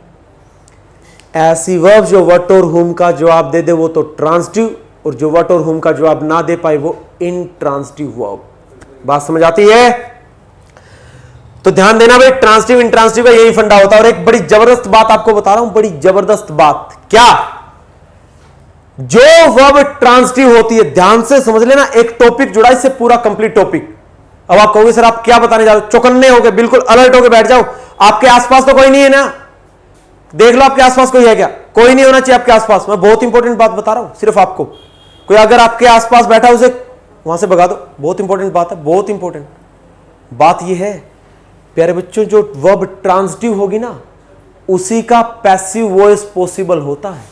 ऐसी वर्ब जो व्हाट और हुम का जवाब दे दे वो तो ट्रांसिटिव, और जो व्हाट और हुम का जवाब ना दे पाए वो इनट्रांसिटिव वर्ब। बात समझ आती है? तो ध्यान देना भाई, ट्रांसिटिव इंट्रांसिटिव का यही फंडा होता है। और एक बड़ी जबरदस्त बात आपको बता रहा हूं, बड़ी जबरदस्त बात, क्या? जो वर्ब ट्रांसिटिव होती है, ध्यान से समझ लेना, एक टॉपिक जुड़ा इससे, पूरा कंप्लीट टॉपिक। अब आप कहोगे सर आप क्या बताने जा रहे हो? चौकन्ने हो गए, बिल्कुल अलर्ट होकर बैठ जाओ। आपके आसपास तो कोई नहीं है ना? देख लो आपके आसपास कोई है क्या? कोई नहीं होना चाहिए आपके आसपास। मैं बहुत इंपॉर्टेंट बात बता रहा हूं सिर्फ आपको। कोई अगर आपके आसपास बैठा उसे वहां से भगा दो। बहुत इंपॉर्टेंट बात है, बहुत इंपॉर्टेंट बात यह है प्यारे बच्चों, जो वर्ब ट्रांसिटिव होगी ना, उसी का पैसिव वॉइस पॉसिबल होता है।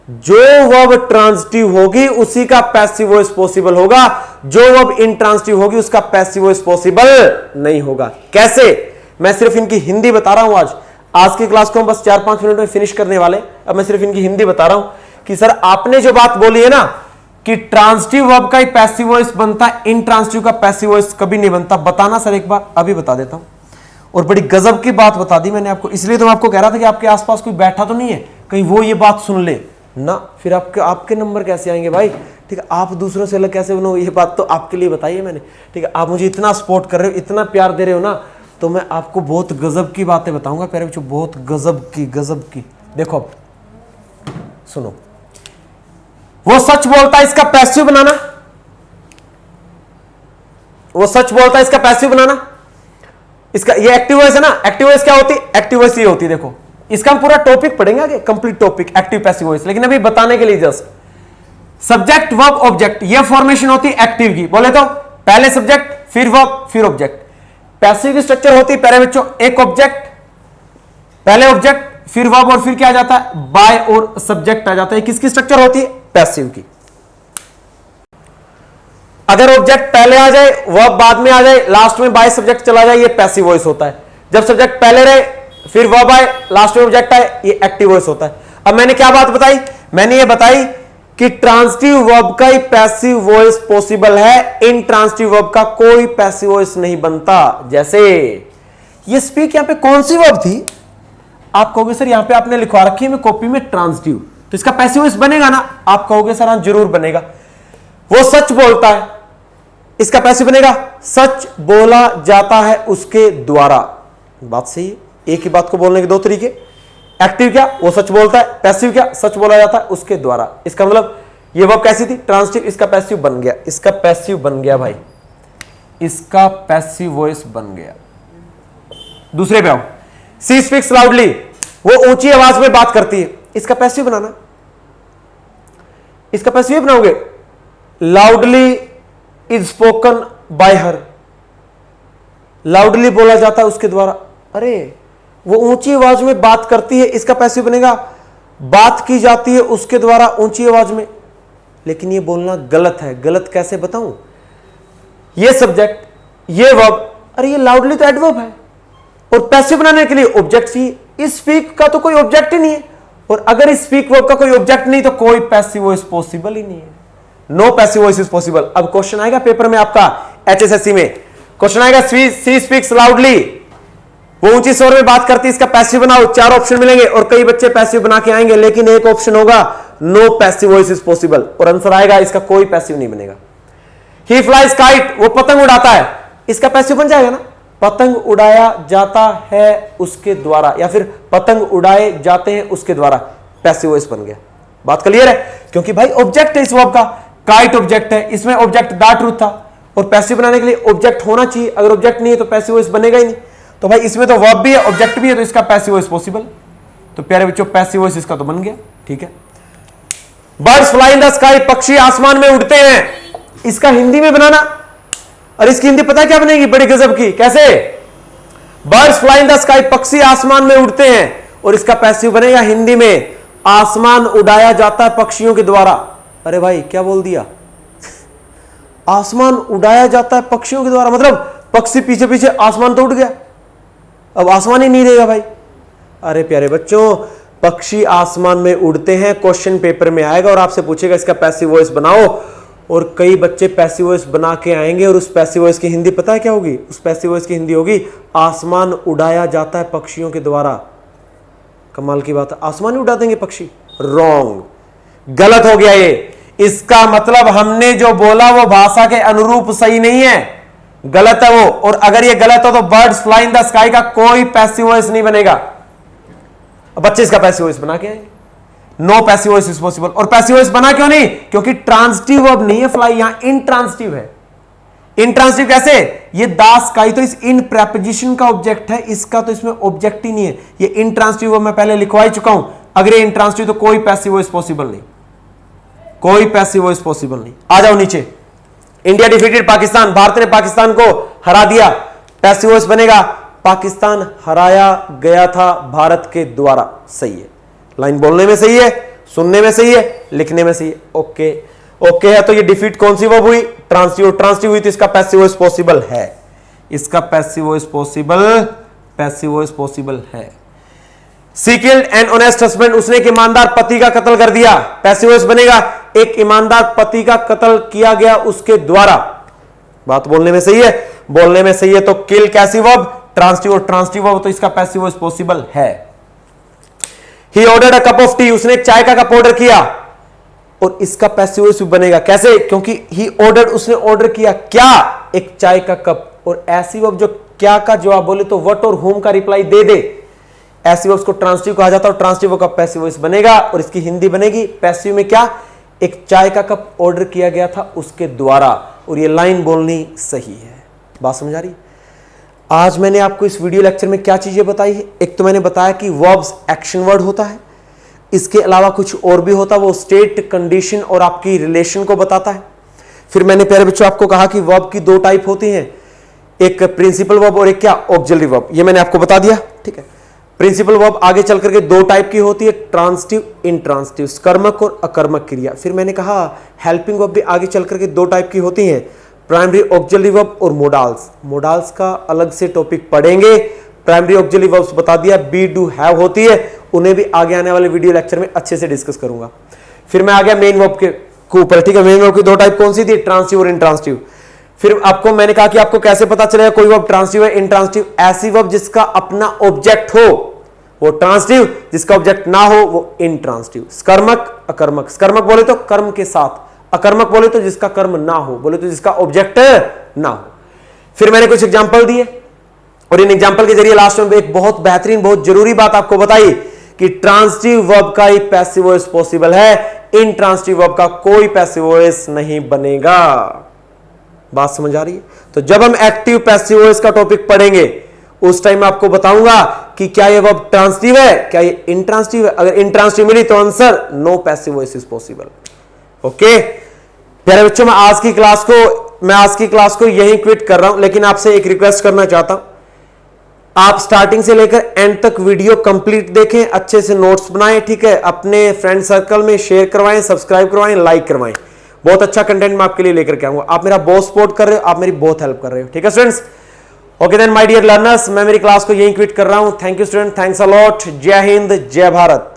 जो वर्ब ट्रांसिटिव होगी उसी का पैसिव वॉइस पॉसिबल होगा, जो वर्ब इंट्रांसिटिव होगी उसका पैसिव वॉइस पॉसिबल नहीं होगा। कैसे? मैं सिर्फ इनकी हिंदी बता रहा हूं। आज की क्लास को हम बस 4-5 मिनट में फिनिश करने वाले। अब मैं सिर्फ इनकी हिंदी बता रहा हूं कि सर आपने जो बात बोली है ना कि ट्रांसिटिव वर्ब का ही पैसिव वॉइस बनता है, इंट्रांसिटिव का पैसिव वॉइस कभी नहीं बनता। बताना सर एक बार, अभी बता देता हूं। और बड़ी गजब की बात बता दी मैंने आपको, इसलिए तो मैं आपको कह रहा था कि आपके आसपास कोई बैठा तो नहीं है, कहीं वो ये बात सुन ले ना, फिर आपके नंबर कैसे आएंगे भाई? ठीक है, आप दूसरों से अलग कैसे बनो? ये बात तो आपके लिए बताई है मैंने। ठीक है, आप मुझे इतना सपोर्ट कर रहे हो, इतना प्यार दे रहे हो ना, तो मैं आपको बहुत गजब की बातें बताऊंगा प्यारे बच्चों, बहुत गजब की। देखो अब सुनो, वो सच बोलता है इसका पैसिव बनाना, वो सच बोलता है इसका पैसिव बनाना। इसका ये एक्टिव वॉइस है ना, एक्टिव वॉइस क्या होती है? एक्टिव वॉइस ये होती है, देखो इसका हम पूरा टॉपिक पढ़ेंगे आगे, complete topic active passive voice, लेकिन अभी बताने के लिए जस्ट सब्जेक्ट वर्ब ऑब्जेक्ट, ये फॉर्मेशन होती है एक्टिव की। बोले तो पहले सब्जेक्ट फिर वर्ब फिर ऑब्जेक्ट। पैसिव की स्ट्रक्चर होती है पहले बच्चों एक ऑब्जेक्ट, पहले ऑब्जेक्ट फिर वर्ब और फिर क्या आ जाता है? बाय और सब्जेक्ट आ जाता है। किसकी स्ट्रक्चर होती है? पैसिव की। अगर ऑब्जेक्ट पहले आ जाए, वर्ब बाद में आ जाए, लास्ट में बाय सब्जेक्ट चला जाए, ये पैसिव वॉइस होता है। जब सब्जेक्ट पहले रहे फिर वर्ब आए, लास्ट में ऑब्जेक्ट आए, ये एक्टिव वॉइस होता है। अब मैंने क्या बात बताई? मैंने ये बताई कि ट्रांसिटिव वर्ब का ही पैसिव वॉइस पॉसिबल है, इंट्रांसिटिव वर्ब का कोई पैसिव वॉइस नहीं बनता। जैसे ये स्पीक, यहां पे कौन सी वर्ब थी? आप कहोगे सर यहां पे आपने लिखवा रखी है मैं कॉपी में ट्रांसिटिव, तो इसका पैसिव वॉइस बनेगा ना? आप कहोगे सर हां जरूर बनेगा। वो सच बोलता है, इसका पैसिव बनेगा सच बोला जाता है उसके द्वारा। बात सही है, एक ही बात को बोलने के दो तरीके। एक्टिव क्या? वो सच बोलता है, पैसिव क्या? सच बोला जाता है उसके द्वारा। इसका मतलब ये वर्ब कैसी थी? ट्रांसिटिव, इसका पैसिव बन गया, इसका पैसिव बन गया भाई, इसका पैसिव वॉइस बन गया। दूसरे पे आओ, सी स्पीक्स लाउडली, वो ऊंची आवाज में बात करती है, इसका पैसिव बनाना, इसका पैसिव बनाओगे loudly is spoken by her, loudly बोला जाता है उसके द्वारा। अरे वो ऊंची आवाज में बात करती है, इसका पैसिव बनेगा बात की जाती है उसके द्वारा ऊंची आवाज में। लेकिन ये बोलना गलत है। गलत कैसे बताऊं? ये सब्जेक्ट, ये वर्ब, अरे ये लाउडली तो एडवर्ब है और पैसिव बनाने के लिए ऑब्जेक्ट चाहिए। इस स्पीक का तो कोई ऑब्जेक्ट ही नहीं है, और अगर इस स्पीक वर्ब का कोई ऑब्जेक्ट नहीं तो कोई पैसिव वॉइस पॉसिबल ही नहीं है। No passive voice is possible. अब क्वेश्चन आएगा पेपर में आपका एचएसएससी में, क्वेश्चन आएगा सी स्पीक्स लाउडली, वो ऊंची स्वर में बात करती है, इसका पैसिव बनाओ। 4 ऑप्शन मिलेंगे और कई बच्चे पैसिव बना के आएंगे, लेकिन एक ऑप्शन होगा no passive voice is possible, और आंसर आएगा इसका कोई पैसिव नहीं बनेगा। ही फ्लाइज काइट, वो पतंग उड़ाता है, इसका पैसिव बन जाएगा ना, पतंग उड़ाया जाता है उसके द्वारा, या फिर पतंग उड़ाए जाते हैं उसके द्वारा, पैसिव वॉइस बन गया। बात क्लियर है? क्योंकि भाई ऑब्जेक्ट है इस वर्ब का, काइट ऑब्जेक्ट है, इसमें ऑब्जेक्ट द ट्रूथ था, और पैसिव बनाने के लिए ऑब्जेक्ट होना चाहिए। अगर ऑब्जेक्ट नहीं है तो पैसिव वॉइस बनेगा ही नहीं। तो भाई इसमें तो वर्ब भी है, ऑब्जेक्ट भी है, तो इसका पैसिव वॉइस पॉसिबल। तो प्यारे बच्चों पैसिव वॉइस इसका तो बन गया। ठीक है, birds fly in the sky, पक्षी आसमान में उड़ते हैं, इसका हिंदी में बनाना, और इसकी हिंदी पता है क्या बनेगी? बड़ी गजब की। कैसे? Birds fly in the sky, पक्षी आसमान में उड़ते हैं, और इसका पैसिव बनेगा हिंदी में आसमान उड़ाया जाता है पक्षियों के द्वारा। अरे भाई क्या बोल दिया? आसमान उड़ाया जाता है पक्षियों के द्वारा, मतलब पक्षी पीछे पीछे, आसमान तो उड़ गया, अब आसमान ही नहीं रहेगा भाई। अरे प्यारे बच्चों, पक्षी आसमान में उड़ते हैं, क्वेश्चन पेपर में आएगा और आपसे पूछेगा इसका पैसिव वॉइस बनाओ, और कई बच्चे पैसिव वॉइस बना के आएंगे, और उस पैसिव वॉइस की हिंदी पता है क्या होगी? उस पैसिव वॉइस की हिंदी होगी आसमान उड़ाया जाता है पक्षियों के द्वारा। कमाल की बात है, आसमान ही उड़ा देंगे पक्षी। रॉन्ग, गलत हो गया ये। इसका मतलब हमने जो बोला वो भाषा के अनुरूप सही नहीं है। गलत है वो। और अगर ये गलत हो तो birds fly in the sky का कोई पैसिव वॉइस नहीं बनेगा। अब बच्चे इसका पैसिव वॉइस बना के आएंगे, no passive voice is possible. और पैसिव वॉइस बना क्यों नहीं? क्योंकि ट्रांसिटिव वर्ब नहीं है फ्लाई, यहां इंट्रांसिटिव है। इंट्रांसिटिव कैसे? ये द स्काई तो इस इन प्रेपोजिशन का ऑब्जेक्ट है, इसका तो इसमें ऑब्जेक्ट ही नहीं है। ये इंट्रांसिटिव वर्ब मैं पहले लिखवा ही चुका हूं। अगर ये इंट्रांसिटिव तो कोई पैसिव वॉइस पॉसिबल नहीं, कोई पैसिव वॉइस पॉसिबल नहीं। आ जाओ नीचे। इंडिया डिफीटेड पाकिस्तान, भारत ने पाकिस्तान को हरा दिया, पैसिव वॉइस बनेगा पाकिस्तान हराया गया था भारत के द्वारा। सही है, लाइन बोलने में सही है, सुनने में सही है, लिखने में सही है। ओके ओके है। तो ये डिफीट कौन सी वर्ब हुई? ट्रांसिटिव। ट्रांसिटिव हुई तो इसका पैसिव वॉइस पॉसिबल है, इसका passive voice possible, passive voice possible है। सी किल्ड एन ऑनेस्ट हस्बैंड, उसने एक ईमानदार पति का कत्ल कर दिया, पैसिव वॉइस बनेगा एक ईमानदार पति का कत्ल किया गया उसके द्वारा। बात बोलने में सही है, बोलने में सही है। तो किल कैसी वर्ब? ट्रांसिटिव। और ट्रांसिटिव वर्ब तो इसका पैसिव वॉइस पॉसिबल है। He ordered a cup of T, उसने एक चाय का कप ऑर्डर किया, और इसका पैसिव वॉइस बनेगा कैसे? क्योंकि ही ऑर्डर्ड, उसने ऑर्डर किया क्या? एक चाय का कप। और ऐसी वर्ब जो क्या का जवाब बोले तो व्हाट और होम का रिप्लाई दे दे, ऐसी वर्ब्स को ट्रांसिटिव कहा जाता है। और ट्रांसिटिव का पैसिव वॉइस बनेगा और इसकी हिंदी बनेगी पैसिव में क्या? एक चाय का कप ऑर्डर किया गया था उसके द्वारा। और ये लाइन बोलनी सही है। बात समझ आ रही? आज मैंने आपको इस वीडियो लेक्चर में क्या चीजें बताई है? एक तो मैंने बताया कि वर्ब्स एक्शन वर्ड होता है, इसके अलावा कुछ और भी होता है, वो स्टेट, कंडीशन और आपकी रिलेशन को बताता है। फिर मैंने प्यारे बच्चों आपको कहा कि वर्ब की दो टाइप होती हैं, एक प्रिंसिपल वर्ब और एक क्या? Auxiliary verb. ये मैंने आपको बता दिया, ठीक है। प्रिंसिपल वर्ब आगे चल करके दो टाइप की होती है, ट्रांसिटिव, इंट्रांसिटिव, कर्मक और अकर्मक क्रिया। फिर मैंने कहा हेल्पिंग वर्ब भी आगे चल करके दो टाइप की होती हैं, प्राइमरी ऑक्सिलरी वर्ब और मोडाल्स। मोडाल्स का अलग से टॉपिक पढ़ेंगे। प्राइमरी ऑक्सिलरी वर्ब्स बता दिया, बी, डू, हैव होती है, उन्हें भी आगे आने वाले वीडियो लेक्चर में अच्छे से डिस्कस करूंगा। फिर मैं आ गया मेन वर्ब के ऊपर, ठीक है। मेन वर्ब की दो टाइप कौन सी थी? ट्रांसिटिव और इंट्रांसिटिव। फिर आपको मैंने कहा कि आपको कैसे पता चलेगा कोई वर्ब ट्रांसिटिव है, इंट्रांसिटिव? ऐसी वर्ब जिसका अपना ऑब्जेक्ट हो वो ट्रांसिटिव, जिसका ऑब्जेक्ट ना हो वो इंट्रांसिटिव। कर्मक, अकर्मक। कर्मक बोले तो कर्म के साथ, अकर्मक बोले तो जिसका कर्म ना हो, बोले तो जिसका ऑब्जेक्ट ना हो। फिर मैंने कुछ एग्जांपल दिए और इन एग्जांपल के जरिए लास्ट में एक बहुत बेहतरीन, बहुत जरूरी बात आपको बताई कि ट्रांसिटिव वर्ब का ही पैसिव वॉइस पॉसिबल है, इंट्रांसिटिव वर्ब का कोई पैसिव वॉइस नहीं बनेगा। बात समझ आ रही है? तो जब हम एक्टिव पैसिव वॉइस का टॉपिक पढ़ेंगे उस टाइम मैं आपको बताऊंगा कि क्या ये वर्ब ट्रांसिटिव है, क्या ये इंट्रांसिटिव है। अगर इंट्रांसिटिव मिली तो answer no passive voice is possible. Okay प्यारे बच्चों, मैं आज की क्लास को यहीं क्विट कर रहा हूं, लेकिन आपसे एक रिक्वेस्ट करना चाहता हूं, आप स्टार्टिंग से लेकर एंड तक वीडियो कंप्लीट देखें, अच्छे से नोट्स बनाएं, ठीक है। अपने फ्रेंड सर्कल में शेयर करवाएं, सब्सक्राइब करवाएं, लाइक करवाएं। बहुत अच्छा कंटेंट मैं आपके लिए लेकर के आऊंगा। आप मेरा बहुत सपोर्ट कर रहे हो, आप मेरी बहुत हेल्प कर रहे हो, ठीक है students. Okay then my dear learners, मैं मेरी क्लास को यहीं क्विट कर रहा हूं। Thank you student, thanks a lot. जय हिंद, जय भारत।